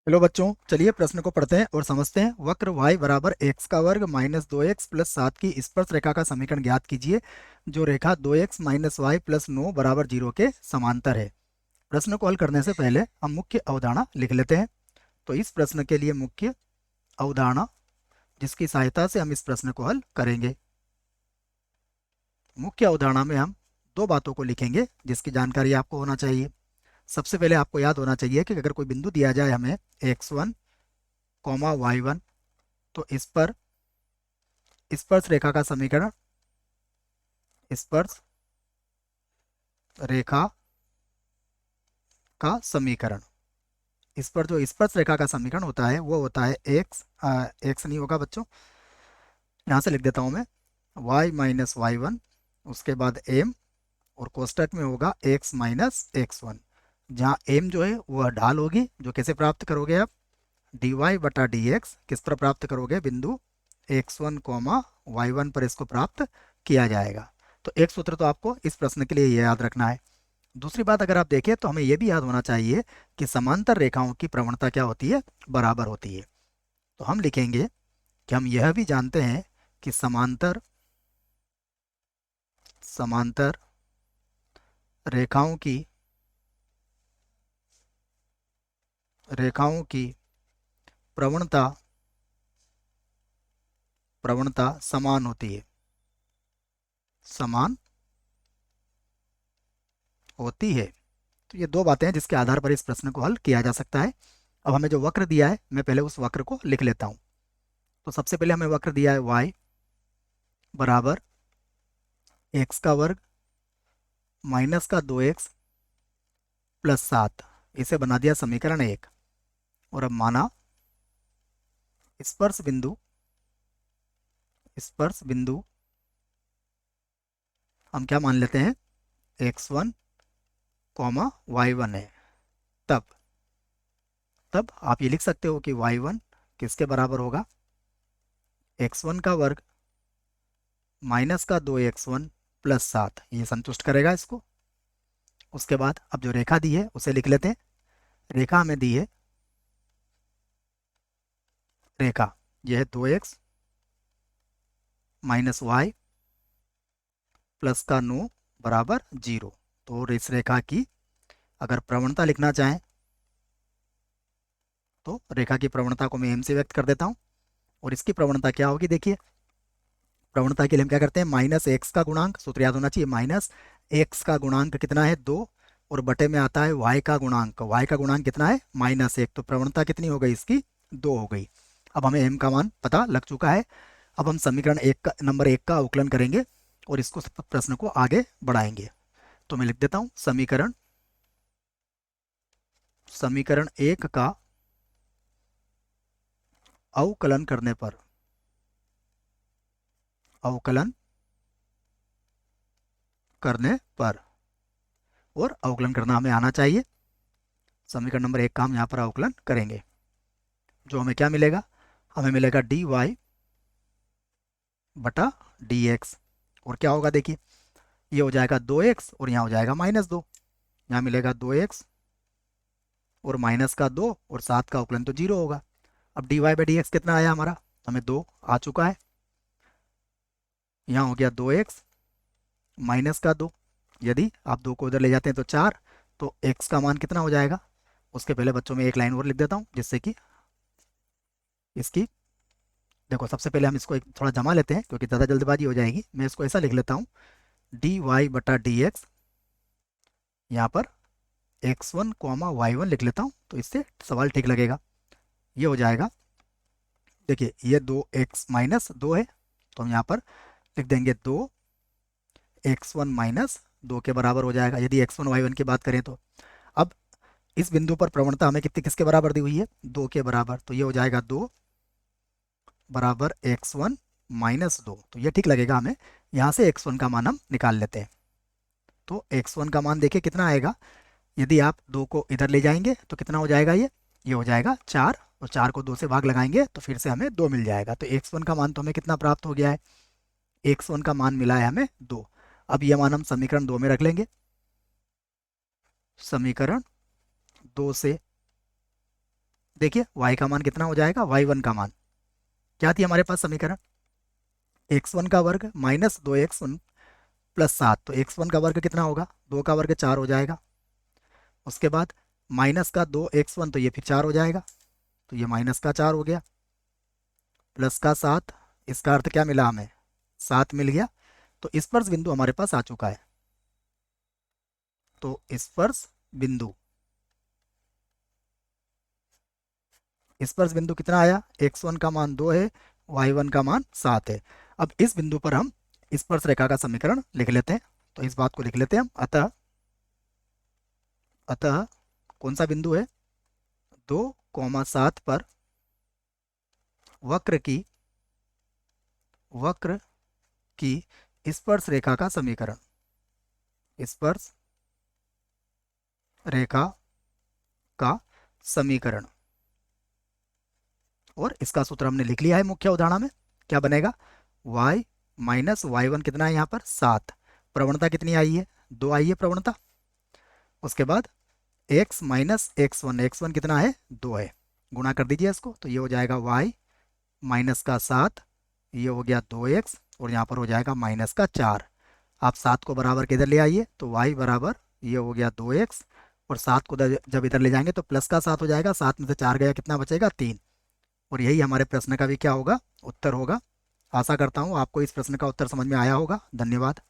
Hello बच्चों, चलिए प्रश्न को पढ़ते हैं और समझते हैं। वक्र y बराबर एक्स का वर्ग माइनस 2x प्लस 7 की स्पर्श रेखा का समीकरण ज्ञात कीजिए जो रेखा 2x माइनस वाई प्लस 9 बराबर 0 के समांतर है। प्रश्न को हल करने से पहले हम मुख्य अवधारणा लिख लेते हैं। तो इस प्रश्न के लिए मुख्य अवधारणा जिसकी सहायता से हम इस प्रश्न को हल करेंगे। मुख्य अवधारणा में हम दो बातों को लिखेंगे जिसकी जानकारी आपको होना चाहिए। सबसे पहले आपको याद होना चाहिए कि अगर कोई बिंदु दिया जाए हमें x1 कॉमा y1, तो इस पर स्पर्श रेखा का समीकरण, स्पर्श रेखा का समीकरण, इस पर जो स्पर्श रेखा का समीकरण होता है वो होता है एक्स नहीं होगा बच्चों, यहाँ से लिख देता हूँ मैं, y माइनस वाई वन, उसके बाद m, और कोष्टक में होगा x माइनस एक्स वन। जहाँ m जो है वह ढाल होगी जो कैसे प्राप्त करोगे आप, dy बटा dx किस पर प्राप्त करोगे, बिंदु x1 कॉमा y1 पर इसको प्राप्त किया जाएगा। तो एक सूत्र तो आपको इस प्रश्न के लिए ये याद रखना है। दूसरी बात अगर आप देखें तो हमें यह भी याद होना चाहिए कि समांतर रेखाओं की प्रवणता क्या होती है, बराबर होती है। तो हम लिखेंगे कि हम यह भी जानते हैं कि समांतर समांतर रेखाओं की प्रवणता प्रवणता समान होती है, समान होती है। तो ये दो बातें हैं जिसके आधार पर इस प्रश्न को हल किया जा सकता है। अब हमें जो वक्र दिया है मैं पहले उस वक्र को लिख लेता हूँ। तो सबसे पहले हमें वक्र दिया है y बराबर एक्स का वर्ग माइनस का 2x प्लस 7, इसे बना दिया समीकरण 1। और अब माना स्पर्श बिंदु हम क्या मान लेते हैं, x1 कॉमा y1 है। तब तब आप ये लिख सकते हो कि y1 किसके बराबर होगा, x1 का वर्ग माइनस का 2x1 प्लस 7, ये संतुष्ट करेगा इसको। उसके बाद अब जो रेखा दी है उसे लिख लेते हैं। रेखा हमें दी है, रेखा यह है 2x माइनस वाई प्लस का 9 बराबर 0। तो और इस रेखा की अगर प्रवणता लिखना चाहें तो रेखा की प्रवणता को मैं m से व्यक्त कर देता हूँ। और इसकी प्रवणता क्या होगी, देखिए प्रवणता के लिए हम क्या करते हैं, माइनस एक्स का गुणांक, सूत्र याद होना चाहिए, माइनस एक्स का गुणांक कितना है 2, और बटे में आता है y का गुणांक, y का गुणांक कितना है -1, तो प्रवणता कितनी हो गई इसकी, 2 हो गई। अब हमें m का मान पता लग चुका है। अब हम समीकरण नंबर 1 का अवकलन करेंगे और इसको प्रश्न को आगे बढ़ाएंगे। तो मैं लिख देता हूँ समीकरण 1 का अवकलन करने पर अवकलन करने पर और अवकलन करना हमें आना चाहिए। समीकरण नंबर 1 का हम यहाँ पर अवकलन करेंगे। जो हमें क्या मिलेगा, हमें मिलेगा dy बटा dx। और क्या होगा देखिए, ये हो जाएगा 2x और यहाँ हो जाएगा -2, यहाँ मिलेगा 2x और माइनस का 2 और 7 का अवकलन तो 0 होगा। अब dy बाई डी एक्स कितना आया हमारा, हमें 2 आ चुका है। यहाँ हो गया 2x माइनस का 2, यदि आप 2 को उधर ले जाते हैं तो 4, तो x का मान कितना हो जाएगा। उसके पहले बच्चों में एक लाइन और लिख देता हूँ जिससे कि इसकी, देखो सबसे पहले हम इसको एक थोड़ा जमा लेते हैं क्योंकि ज़्यादा जल्दबाजी हो जाएगी। मैं इसको ऐसा लिख लेता हूँ, dy बटा डी एक्स, यहाँ पर x1 कॉमा y1 लिख लेता हूँ तो इससे सवाल ठीक लगेगा। ये हो जाएगा, देखिए ये 2x माइनस 2 है, तो हम यहाँ पर लिख देंगे 2x1 माइनस 2 के बराबर हो जाएगा यदि x1 y1 की बात करें तो। अब इस बिंदु पर प्रवणता हमें कितनी किसके बराबर दी हुई है, 2 के बराबर, तो ये हो जाएगा 2 बराबर x1 माइनस 2, तो ये ठीक लगेगा हमें। यहाँ से x1 का मान हम निकाल लेते हैं। तो x1 का मान देखिए कितना आएगा, यदि आप 2 को इधर ले जाएंगे तो कितना हो जाएगा, ये हो जाएगा 4, और 4 को 2 से भाग लगाएंगे तो फिर से हमें 2 मिल जाएगा। तो x1 का मान तो हमें कितना प्राप्त हो गया है, x1 का मान मिला है हमें 2। अब ये मान हम समीकरण 2 में रख लेंगे। समीकरण 2 से देखिए y का मान कितना हो जाएगा, y1 का मान क्या थी हमारे पास समीकरण, x1 का वर्ग माइनस 2x1 प्लस 7, तो x1 का वर्ग कितना होगा, 2 का वर्ग 4 हो जाएगा। उसके बाद माइनस का 2x1, तो ये फिर 4 हो जाएगा, तो ये माइनस का 4 हो गया, प्लस का 7, इसका अर्थ क्या मिला हमें, 7 मिल गया। तो स्पर्श बिंदु हमारे पास आ चुका है। तो स्पर्श बिंदु, स्पर्श बिंदु कितना आया, x1 का मान 2 है, y1 का मान 7 है। अब इस बिंदु पर हम स्पर्श रेखा का समीकरण लिख लेते हैं। तो इस बात को लिख लेते हैं हम, अतः अतः कौन सा बिंदु है, 2,7 पर वक्र की स्पर्श रेखा का समीकरण, स्पर्श रेखा का समीकरण। और इसका सूत्र हमने लिख लिया है मुख्य उदाहरण में, क्या बनेगा, y माइनस y1 कितना है यहाँ पर 7, प्रवणता कितनी आई है, 2 आई है प्रवणता। उसके बाद x माइनस x1 कितना है, 2 है, गुणा कर दीजिए इसको, तो ये हो जाएगा y माइनस का 7, ये हो गया 2x, और यहाँ पर हो जाएगा माइनस का 4। आप 7 को बराबर के इधर ले आइए, तो y बराबर ये हो गया 2x, और 7 को जब इधर ले जाएंगे तो प्लस का 7 हो जाएगा, 7 में से 4 गया, कितना बचेगा, 3। और यही हमारे प्रश्न का भी क्या होगा, उत्तर होगा। आशा करता हूँ आपको इस प्रश्न का उत्तर समझ में आया होगा। धन्यवाद।